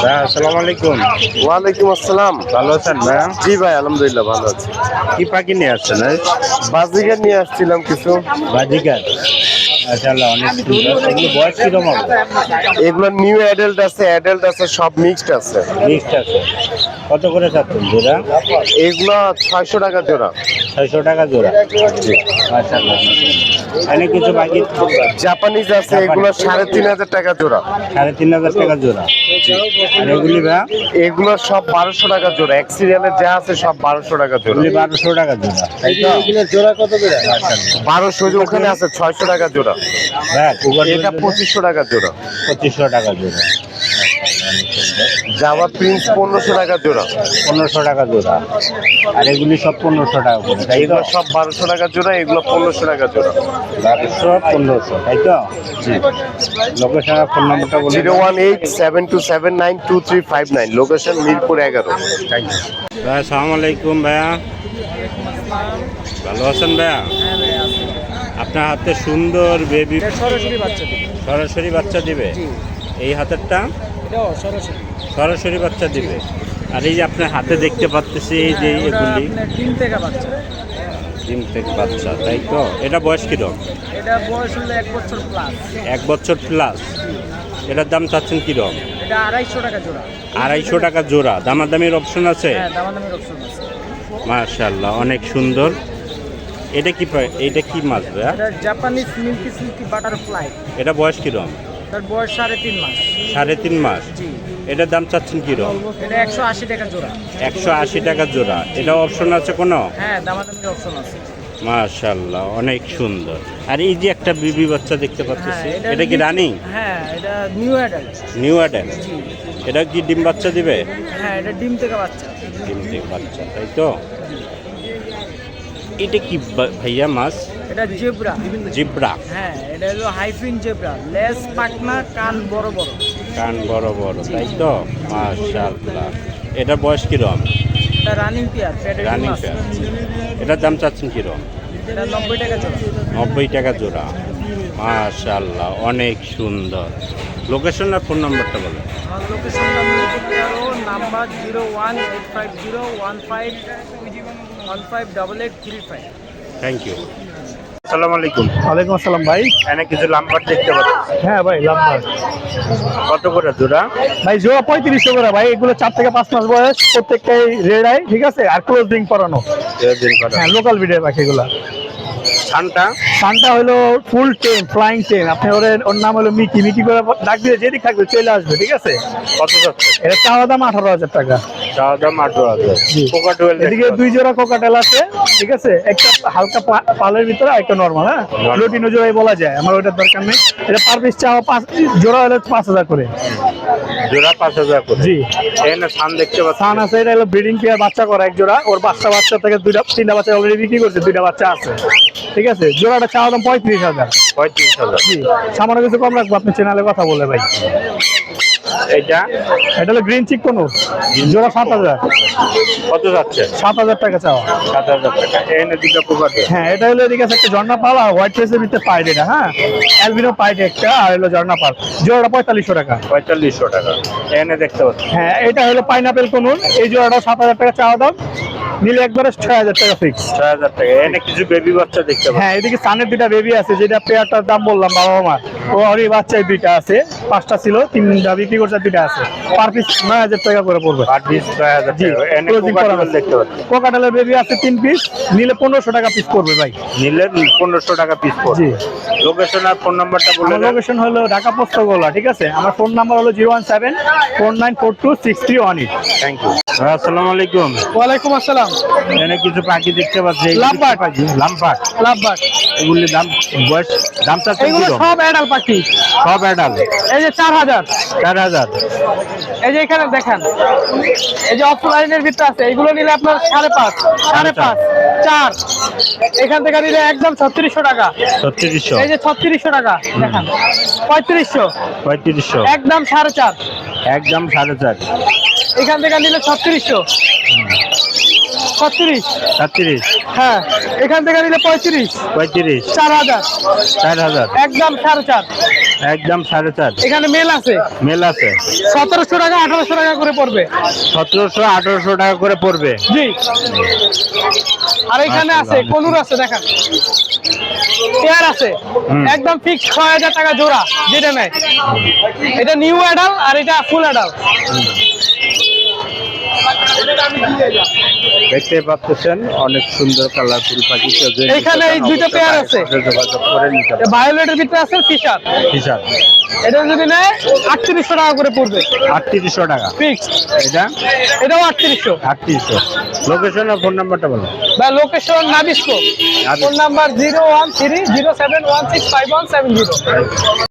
আসসালামু আলাইকুম। ওয়ালাইকুম আসসালাম। ভালো আছেন ভাইয়া? জি ভাই, আলহামদুলিল্লাহ ভালো আছি। কি পাখি নিয়ে আসছেন? বাজিগার নিয়ে আসছিলাম কিছু। বাজিকার, মাশাআল্লাহ অনেক সুন্দর। এগুলো বয়স কিরকম হবে? এগুলো নিউ অ্যাডাল্ট আছে, সব মিক্সড আছে। মিক্সড আছে। কত করে চাচ্ছেন জোড়া? এগুলো 600 টাকা জোড়া। 600 টাকা জোড়া। জি। মাশাআল্লাহ। অনেক কিছু পাখি জাপানিজ আছে, এগুলো 3500 টাকা জোড়া। 3500 টাকা জোড়া। আর এগুলি ভাইয়া? এগুলো সব 1200 টাকা জোড়া। এক সিরিয়ালের যা আছে সব 1200 টাকা জোড়া। এগুলি 1200 টাকা জোড়া, তাই তো? জোড়া কত করে? মাশাআল্লাহ। 1200 যে ওখানে আছে 600 টাকা জোড়া। ভাইয়া কুকার এটা 2500 টাকা জোড়া। 2500 টাকা জোড়া। জাভা প্রিন্স 1500 টাকা জোড়া। 1500 টাকা জোড়া। আর এগুলি সব 1500 টাকা করে, তাই তো? এগুলো সব 1200 টাকা জোড়া, এগুলো 1500 টাকা জোড়া। 1200 1500, তাই তো? জি। লোকেশন আর ফোন নাম্বারটা বলে 01872792359, লোকেশন মিরপুর 11। থ্যাংক ইউ ভাইয়া। আসসালামু আলাইকুম ভাইয়া, ভালো আছেন ভাইয়া? আপনার হাতে সুন্দর বেবি সরাসরি বাচ্চা দিবে। এই হাতেরটা সরাসরি বাচ্চা দিবে। আর এই যে আপনার হাতে দেখতে পাচ্ছি এই যে এগুলি ডিম থেকে বাচ্চা, তাই তো? এটা বয়স কিরকম? এটা বয়স হলো 1 বছর প্লাস। 1 বছর প্লাস। এটার দাম চাচ্ছেন কিরকম? এটা 250 টাকা জোড়া। 250 টাকা জোড়া। দামাদামির অপশন আছে? হ্যাঁ, দামাদামির অপশন আছে। মাশাআল্লাহ অনেক সুন্দর। এটা কি মাছ ভাইয়া? এটা জাপানিজ মিল্কি সিল্কি বাটারফ্লাই। এটা বয়স কিরকম? তার বয়স 3.5 মাস। 3.5 মাস। জি। এটার দাম চাচ্ছেন কিরকম? এটা 180 টাকা জোড়া। 180 টাকা জোড়া। এটা অপশন আছে কোনো? হ্যাঁ, দামাদামির অপশন আছে। মাশাআল্লাহ অনেক সুন্দর। আর এই যে একটা বিবি বাচ্চা দেখতে পাচ্ছি, হ্যাঁ, এটা কি রানিং? হ্যাঁ, এটা নিউ অ্যাডাল্ট। New adult. জি। এটা কি ডিম বাচ্চা দিবে? হ্যাঁ, এটা ডিম থেকে বাচ্চা। ডিম থেকে বাচ্চা, তাই তো? এটা কি ভাইয়া মাছ? এটা জেব্রা। জিব্রা। হ্যাঁ, এটা হলো হাইফিন জেব্রা। লেজ পাকনা, কান বড় বড়। কান বড় বড়, তাই তো? মাশাআল্লাহ। এটার বয়স কিরকম? এটা রানিং পেয়ার, প্যাডেড রানিং মাছ। পেয়ার। এটার দাম চাচ্ছেন কিরকম? এটা 90 টাকা জোড়া। 90 টাকা জোড়া। মাশাআল্লাহ অনেক সুন্দর। লোকেশন আর ফোন নাম্বারটা বলেন। আমার লোকেশনটা মিরপুর 13, নাম্বার 01850158835। Thank you. আসসালামু আলাইকুম। ওয়ালাইকুম আসসালাম ভাই। এখানে কিছু লাম্বার দেখতে পাচ্ছি, হ্যাঁ ভাই, লাম্বার কত করে জোড়া? ভাই জোড়া 3500 করে ভাই। এগুলো 4 থেকে 5 মাস বয়স, প্রত্যেকটাই রেড আই, ঠিক আছে? আর ক্লোজিং করানো। হ্যাঁ, লোকাল ব্রিডের পাখি এগুলা। সানটা সানটা হলো ফুল টেম, ফ্লাইং টেম। আপনি ওর নাম হলো মিকি। মিকি করে ডাক দিয়ে যেদিক থাকবে চলে আসবে, ঠিক আছে? কত যাচ্ছে? এটা চাওয়া দাম 18,000 টাকা। চাওয়া দাম 18,000। জি। কোকাটেল এদিকে 2 জোড়া কোকাটেল আছে, ঠিক আছে? একটা হালকা পালের ভিতরে, একটা নরমাল। হ্যাঁ, লুটিনো জোড়াই বলা যায়, আমার ওইটার দরকার নেই। এটা পার পিস চাওয়া 5 জোড়া হলো 5,000 করে। জোড়া 5,000 করে। জি। এখানে সান দেখতে পাচ্ছি। সান আছে, এটা হলো ব্রিডিং পেয়ার, বাচ্চা করা এক জোড়া। ওর বাচ্চা থেকে 3টা বাচ্চা অলরেডি বিক্রি করছে, 2টা বাচ্চা আছে, ঠিক আছে? জোড়াটা চাওয়া দাম 35,000। 35,000। জি, সামান্য কিছু কম রাখবো আপনি চ্যানেলে কথা বলে ভাই। এটা এটা হলো গ্রিন চিক কোন, জোড়া 7,000। কত যাচ্ছে? 7,000 টাকা চাওয়া। 7,000 টাকা। এখানে দুটো কোকাটেল। হ্যাঁ, এটা হলো এদিকে আছে একটা ঝর্ণা পাল আর হোয়াইট ফেসের ভিতরে পাইট। এটা হ্যাঁ, অ্যালবিনো পাইট একটা, আর হলো ঝর্ণা পাল। জোড়াটা 4500 টাকা। 4500 টাকা। এখানে দেখতে পাচ্ছি। হ্যাঁ, এটা হলো পাইনাপেল কোন, এই জোড়াটা 7,000 টাকা চাওয়া দাম। নিলে একবারে 6,000 টাকা ফিক্স। 6,000 টাকা। এখানে কিছু বেবি বাচ্চা দেখতে পাচ্ছি। হ্যাঁ, এদিকে সানের 2টা বেবি আছে, যেটা পেয়ারটার দাম বললাম বাবা মা। ওরই বাচ্চায় 2টা আছে, 5টা ছিল, 3টা বিক্রি করছে, 2টা আছে। পার পিস 9,000 টাকা করে পড়বে। 8 পিস 6,000 জি, টাকা। এখানে closing কোকাটেল করানো। দেখতে পাচ্ছি। কোকাটেলের বেবি আছে 3 পিস, নিলে 1500 টাকা পিস পড়বে ভাই। নিলে 1500 টাকা পিস পড়বে। জি। লোকেশন আর ফোন নাম্বারটা বলে আমার দেন। লোকেশন হলো ঢাকা পোস্তগোলা, ঠিক আছে? আমার ফোন নাম্বার হলো 01749426318। Thank you. আসসালামু আলাইকুম। ওয়ালাইকুম আসসালাম। এখানে কিছু পাখি দেখতে পাচ্ছি। লাম্বার্ড। লাম্বার্ড। লাভবার্ড। এগুলির দাম বয়স দাম চাচ্ছেন এগুলো কিরকম? সব অ্যাডাল্ট পাখি। সব অ্যাডাল্ট। এই যে 4,000। 4,000। এই যে এখানে দেখেন, এই যে অফলাইনের ভিতরে আছে, এগুলো নিলে আপনার 5.5, 5.5, 4। এখান থেকে নিলে একদম 3600 টাকা। 3600। এই যে 3600 টাকা দেখেন, 3500, 3500। একদম 4.5। একদম 4.5। এখান থেকে নিলে 3600, 36। 37। হ্যাঁ, এখান থেকে নিলে 35, 35। 4,000, 4,000। একদম 4.5। একদম 4.5। এখানে মেল আছে, মেল আছে 1700 টাকা 1800 টাকা করে পড়বে। 1700-1800 টাকা করে পড়বে। জি। আর এখানে আছে কনুর আছে, দেখেন পেয়ার আছে, একদম ফিক্স 6000 টাকা জোড়া যেটা নেয়। এটা নিউ অ্যাডাল আর এটা ফুল অ্যাডাল। দেখতে পাচ্ছেন অনেক সুন্দর কালারফুল পাখি। এখানে এই দুইটা পেয়ার আছে, যোগাযোগ করে নিতে পারেন। ভায়োলেটের ভিতরে আছে ফিশার। ফিশার এটা যদি নেয় 3800 টাকা করে পড়বে 3800 টাকা ফিক্স। এটাও 3800। লোকেশন আর ফোন নাম্বারটা বলো। বা লোকেশন নাবিস্কো, ফোন নাম্বার 01307165170।